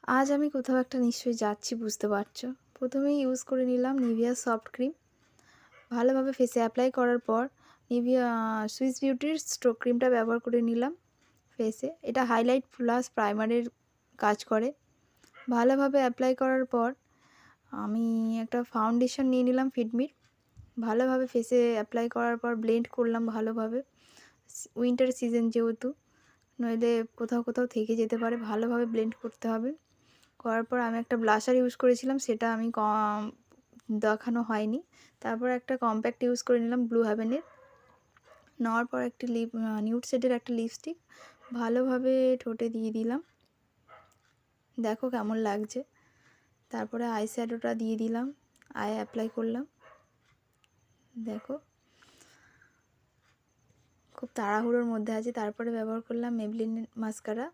আজ আমি কোথাও একটা নিশ্চয়ই যাচ্ছি, বুঝতে পারছো। প্রথমেই ইউজ করে নিলাম নিভিয়া সফট ক্রিম। ভালোভাবে ফেসে অ্যাপ্লাই করার পর নিভিয়া সুইস বিউটির স্ট্রোক ক্রিমটা ব্যবহার করে নিলাম ফেসে। এটা হাইলাইট প্লাস প্রাইমারের কাজ করে। ভালোভাবে অ্যাপ্লাই করার পর আমি একটা ফাউন্ডেশন নিয়ে নিলাম ফিটমির। ভালোভাবে ফেসে অ্যাপ্লাই করার পর ব্লেন্ড করলাম ভালোভাবে। উইন্টার সিজন যেহেতু, নইলে কোথাও কোথাও থেকে যেতে পারে, ভালোভাবে ব্লেন্ড করতে হবে। করার পর আমি একটা ব্লাশার ইউজ করেছিলাম, সেটা আমি দেখানো হয়নি। তারপর একটা কম্প্যাক্ট ইউজ করে নিলাম ব্লু হেভেনের। নেওয়ার পর একটি নিউড শেডের একটা লিপস্টিক ভালোভাবে ঠোঁটে দিয়ে দিলাম, দেখো কেমন লাগছে। তারপরে আই শ্যাডোটা দিয়ে দিলাম, আই অ্যাপ্লাই করলাম, দেখো খুব তাড়াহুড়োর মধ্যে আছে। তারপরে ব্যবহার করলাম মেবলিন মাস্কারা।